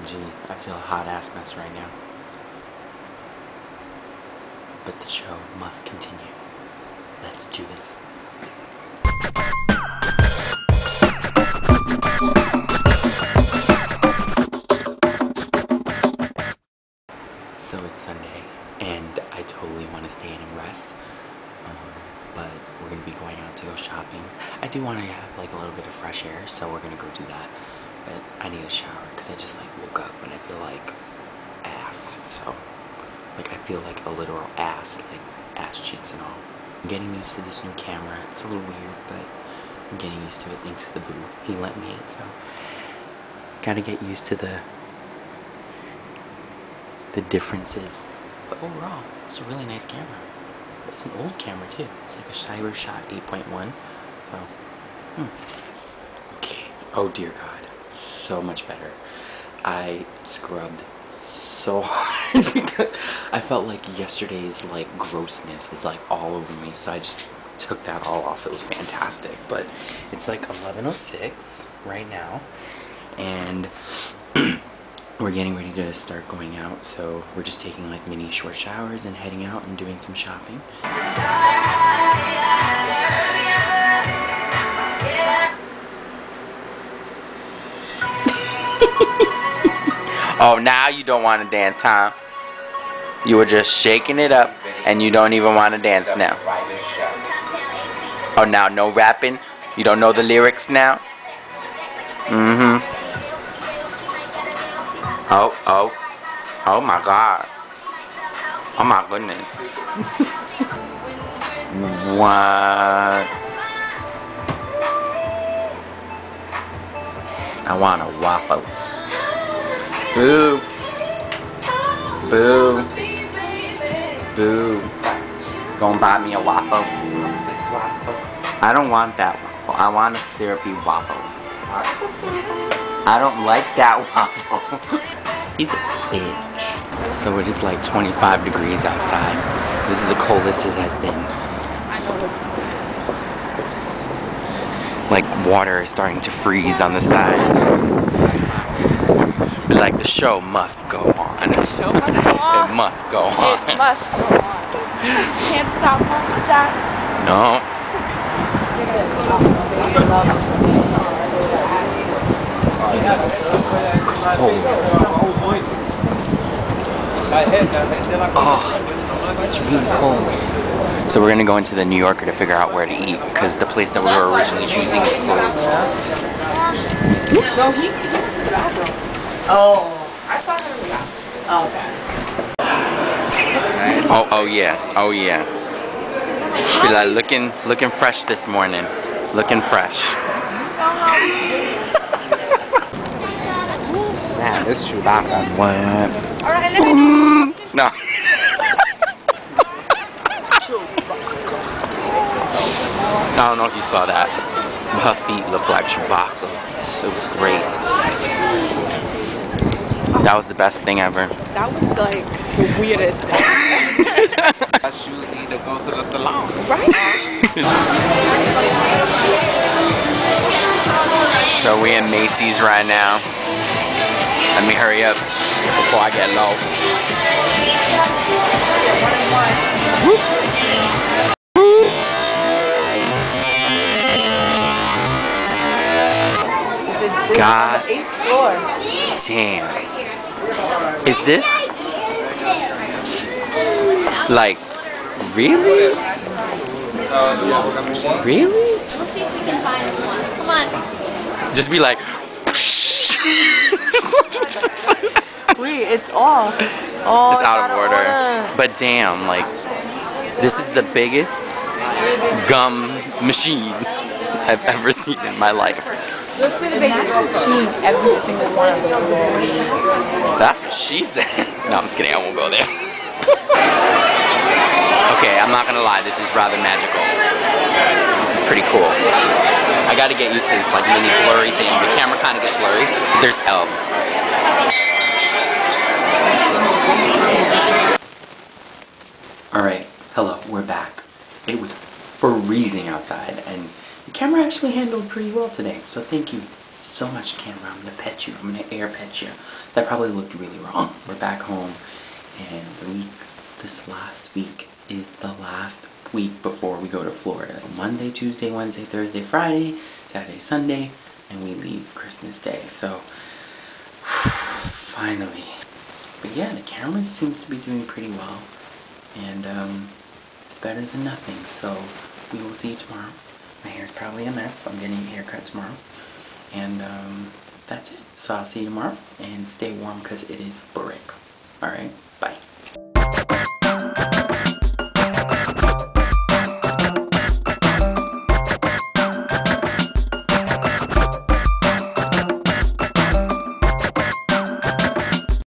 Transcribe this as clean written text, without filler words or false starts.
OMG, I feel a hot ass mess right now. But the show must continue. Let's do this. So it's Sunday, and I totally want to stay in and rest. But we're going to be going out to go shopping. I do want to have like a little bit of fresh air, so we're going to go do that. But I need a shower because I just like woke up and I feel like ass. So like I feel like a literal ass, like ass cheeks and all. I'm getting used to this new camera. It's a little weird, but I'm getting used to it thanks to the boo. He lent me it, so gotta get used to the differences. But overall, it's a really nice camera. It's an old camera too. It's like a CyberShot 8.1. So, okay. Oh dear God, so much better. I scrubbed so hard because I felt like yesterday's like grossness was like all over me. So I just took that all off. It was fantastic. But it's like 11:06 right now, and we're getting ready to start going out, so we're just taking like mini short showers and heading out and doing some shopping. Oh, now you don't want to dance, huh? You were just shaking it up and you don't even want to dance now. Oh, now no rapping? You don't know the lyrics now? Oh my God. Oh my goodness. What? I want a waffle. Boo. Boo. Boo. Gonna buy me a waffle? I don't want that waffle. I want a syrupy waffle. I don't like that waffle. He's a bitch. So it is like 25 degrees outside. This is the coldest it has been. Like water is starting to freeze on the side. But like the show must go on. The show must go on. It must go on. It must go on. Can't stop, won't stop. No. It's so cold. It's really cold. So we're gonna go into the New Yorker to figure out where to eat because the place that we were originally choosing is closed. No, he went to the bathroom. Oh, I saw him in the bathroom. Oh, okay. Oh yeah. Oh yeah. Feel like looking fresh this morning. Looking fresh. Man, this Chewbacca. What? Alright, let me No. I don't know if you saw that. Her feet looked like Chewbacca. It was great. That was the best thing ever. That was like the weirdest thing. My shoes need to go to the salon. Right? So we in Macy's right now. Let me hurry up before I get low. God damn. Is this? Like, really? Really? We'll see if we can find one. Come on. Just be like. Wait, it's off. Oh, It's out of order. But damn, like, this is the biggest gum machine I've ever seen in my life. Let's see the biggest machine every single one of them. That's what she said. No, I'm just kidding. I won't go there. Okay, I'm not gonna lie. This is rather magical. This is pretty cool. I gotta get used to this like mini blurry thing. The camera kind of gets blurry. But there's elves. Alright, hello, we're back. It was freezing outside and the camera actually handled pretty well today, so thank you so much camera. I'm gonna pet you. I'm gonna air pet you. That probably looked really wrong. We're back home, and this last week is the last week before we go to Florida. Monday, Tuesday, Wednesday, Thursday, Friday, Saturday, Sunday, and we leave Christmas Day. So finally. But yeah, the camera seems to be doing pretty well, and it's better than nothing. So we will see you tomorrow. My hair's probably a mess, but I'm getting a haircut tomorrow. And that's it. So I'll see you tomorrow, and stay warm because it is brick. Alright, bye.